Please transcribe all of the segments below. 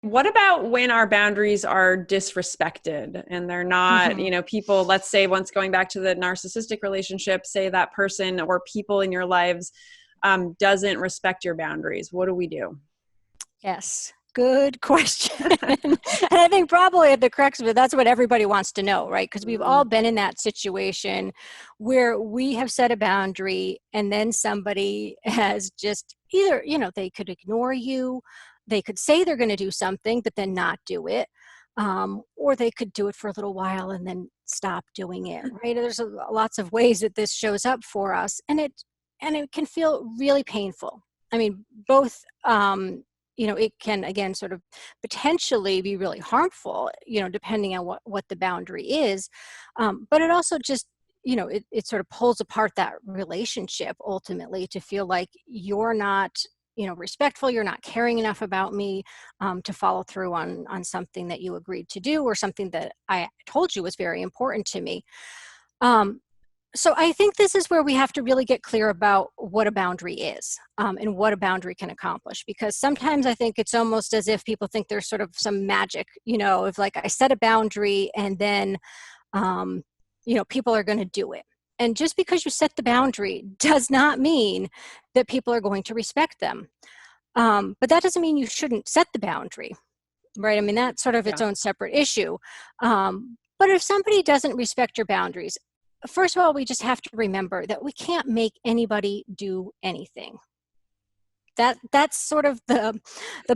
What about when our boundaries are disrespected and they're not, Mhm. people, let's say, once going back to the narcissistic relationship, say that person or people in your lives doesn't respect your boundaries. What do we do? Yes. Good question. And I think probably at the crux of it, that's what everybody wants to know, right? Because we've all Mm, been in that situation where we have set a boundary and then somebody has just either, they could ignore you, they could say they're going to do something, but then not do it. Or they could do it for a little while and then stop doing it, right? There's lots of ways that this shows up for us, and it can feel really painful. I mean, both it can again sort of potentially be really harmful, depending on what the boundary is. But it also just, it sort of pulls apart that relationship ultimately, to feel like you're not, respectful, you're not caring enough about me, to follow through on something that you agreed to do, or something that I told you was very important to me. Um, so I think this is where we have to really get clear about what a boundary is, and what a boundary can accomplish. Because sometimes I think it's almost as if people think there's sort of some magic, if like I set a boundary and then, um, people are going to do it. And just because you set the boundary does not mean that people are going to respect them. But that doesn't mean you shouldn't set the boundary, right? I mean, that's sort of its yeah. own separate issue. But if somebody doesn't respect your boundaries, first of all, we just have to remember that we can't make anybody do anything. That's sort of the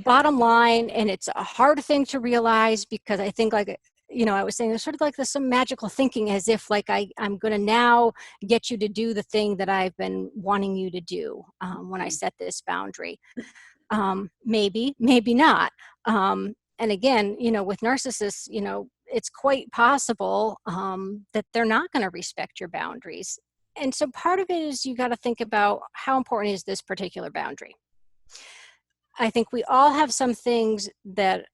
bottom line, and it's a hard thing to realize, because I think, like, I was saying, there's sort of like there's some magical thinking, as if like I'm going to now get you to do the thing that I've been wanting you to do, when I set this boundary. Maybe not. And again, with narcissists, it's quite possible, that they're not going to respect your boundaries. And so part of it is, you got to think about, how important is this particular boundary? I think we all have some things that,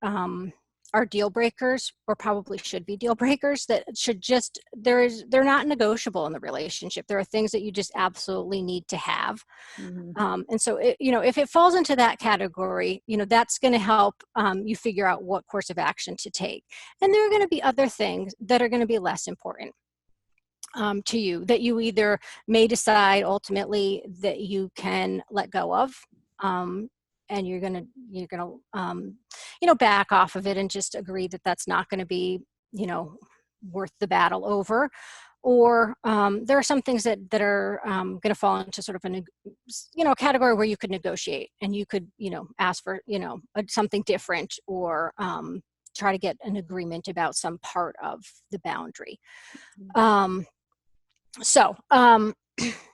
are deal breakers, or probably should be deal breakers, that they're not negotiable in the relationship. There are things that you just absolutely need to have. Mhm. And so, if it falls into that category, that's going to help, you figure out what course of action to take. And there are going to be other things that are going to be less important, to you, that you either may decide ultimately that you can let go of, and you're gonna back off of it and just agree that that's not going to be, worth the battle over. Or, there are some things that are, going to fall into sort of category where you could negotiate, and you could, ask for, something different, or, try to get an agreement about some part of the boundary. Um, so,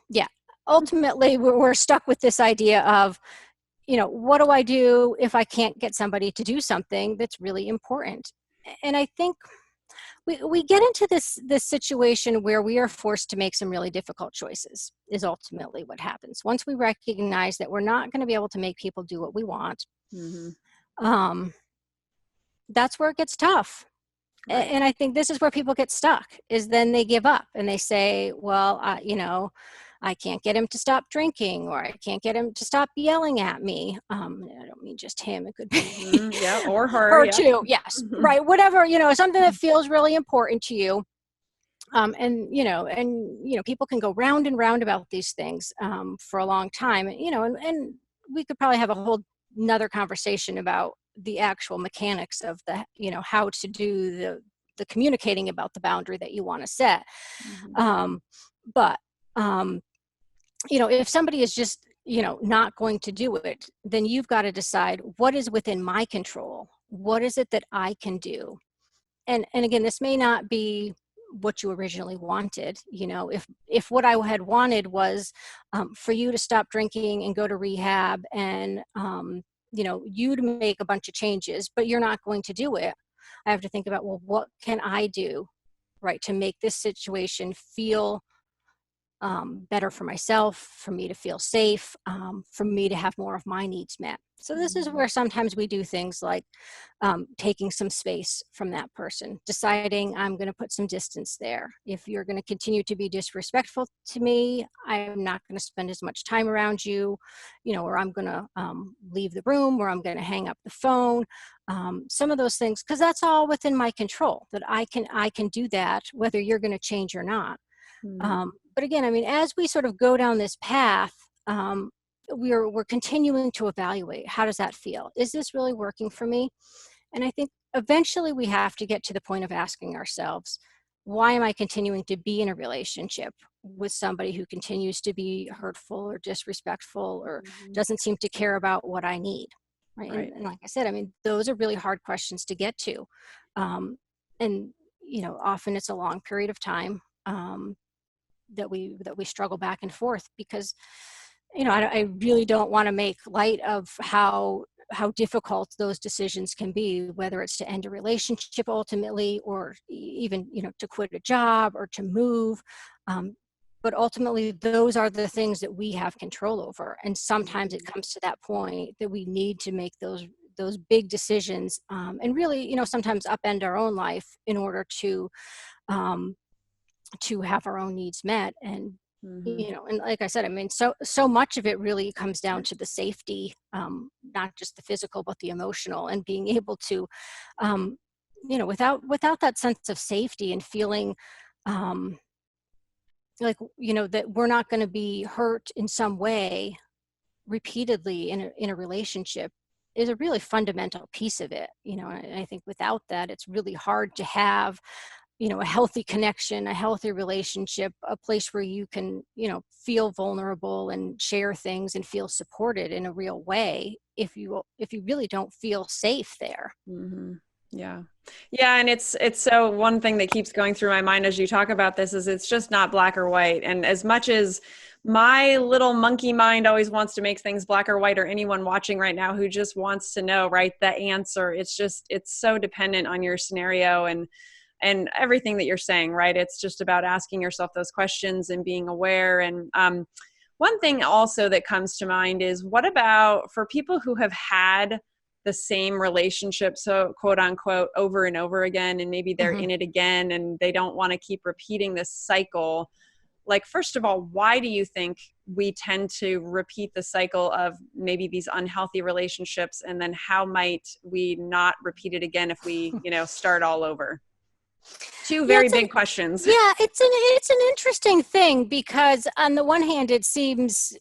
yeah, ultimately we're stuck with this idea of, what do I do if I can't get somebody to do something that's really important? And I think we get into this situation where we are forced to make some really difficult choices, is ultimately what happens. Once we recognize that we're not going to be able to make people do what we want, Mhm. um, that's where it gets tough. Right. And I think this is where people get stuck, is then they give up and they say, well, I can't get him to stop drinking, or I can't get him to stop yelling at me. I don't mean just him, it could be Mhm. Yeah. Or her. her Yeah. too. Yes, right. Whatever, something that feels really important to you. People can go round and round about these things, for a long time, and we could probably have a whole another conversation about the actual mechanics of how to do the communicating about the boundary that you want to set. Mhm. Um, but if somebody is just, not going to do it, then you've got to decide, what is within my control? What is it that I can do? And again, this may not be what you originally wanted. If what I had wanted was, for you to stop drinking and go to rehab, and you to make a bunch of changes, but you're not going to do it, I have to think about, well, what can I do, right, to make this situation feel better for myself, for me to feel safe, for me to have more of my needs met. So this is where sometimes we do things like taking some space from that person, deciding I'm going to put some distance there. If you're going to continue to be disrespectful to me, I'm not going to spend as much time around you, or I'm going to leave the room, or I'm going to hang up the phone. Some of those things, because that's all within my control, that I can do that whether you're going to change or not. But again, I mean, as we sort of go down this path, we're continuing to evaluate, how does that feel? Is this really working for me? And I think eventually we have to get to the point of asking ourselves, why am I continuing to be in a relationship with somebody who continues to be hurtful or disrespectful or doesn't seem to care about what I need? Right. And like I said, I mean, those are really hard questions to get to. And, often it's a long period of time that we struggle back and forth, because I really don't want to make light of how difficult those decisions can be, whether it's to end a relationship ultimately, or even to quit a job or to move, but ultimately those are the things that we have control over, and sometimes it comes to that point that we need to make those big decisions, and really sometimes upend our own life in order to have our own needs met. And and like I said, I mean, so much of it really comes down to the safety, not just the physical but the emotional, and being able to without that sense of safety and feeling like that we're not going to be hurt in some way repeatedly in a relationship is a really fundamental piece of it. And I think without that, it's really hard to have a healthy connection, a healthy relationship, a place where you can, feel vulnerable and share things and feel supported in a real way if you really don't feel safe there. Yeah. And it's so, one thing that keeps going through my mind as you talk about this is it's just not black or white. And as much as my little monkey mind always wants to make things black or white, or anyone watching right now who just wants to know, right, the answer, it's so dependent on your scenario and everything that you're saying, right? It's just about asking yourself those questions and being aware. And one thing also that comes to mind is, what about for people who have had the same relationship, so quote unquote, over and over again, and maybe they're in it again and they don't want to keep repeating this cycle? Like, first of all, why do you think we tend to repeat the cycle of maybe these unhealthy relationships? And then how might we not repeat it again if we, start all over? Two very big questions. Yeah, it's an interesting thing, because on the one hand, it seems,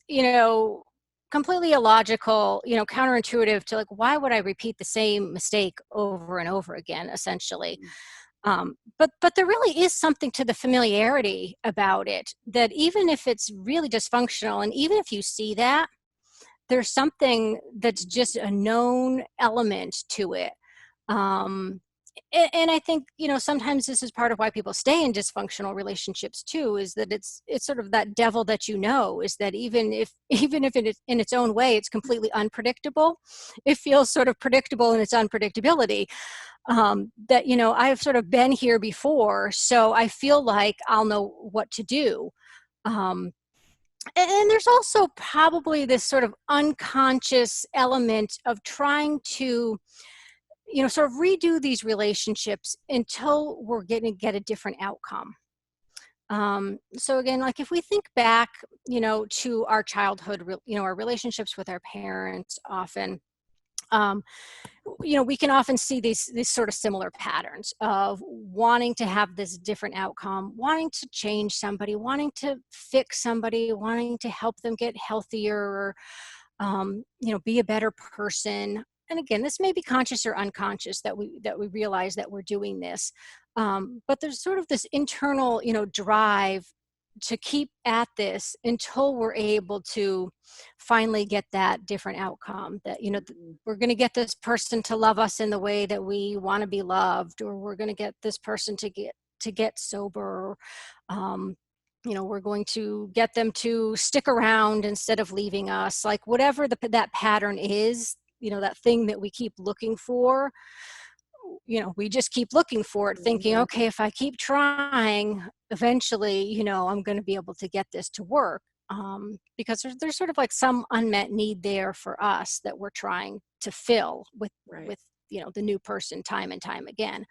completely illogical, counterintuitive to, like, why would I repeat the same mistake over and over again, essentially? But there really is something to the familiarity about it, that even if it's really dysfunctional, and even if you see that, there's something that's just a known element to it. And I think, sometimes this is part of why people stay in dysfunctional relationships too, is that it's sort of that devil that is that even if in its own way, it's completely unpredictable, it feels sort of predictable in its unpredictability. That, I've sort of been here before, so I feel like I'll know what to do. And there's also probably this sort of unconscious element of trying to sort of redo these relationships until we're going to get a different outcome. So again, like if we think back, to our childhood, our relationships with our parents, often, we can often see these sort of similar patterns of wanting to have this different outcome, wanting to change somebody, wanting to fix somebody, wanting to help them get healthier, or, be a better person. And again, this may be conscious or unconscious that we realize that we're doing this. But there's sort of this internal, drive to keep at this until we're able to finally get that different outcome, that, we're going to get this person to love us in the way that we want to be loved, or we're going to get this person to get sober. We're going to get them to stick around instead of leaving us, like whatever that pattern is, that thing that we keep looking for. you know, we just keep looking for it, thinking, okay, if I keep trying, eventually, you know, I'm going to be able to get this to work. Because there's sort of like some unmet need there for us that we're trying to fill with, Right. you know, the new person time and time again.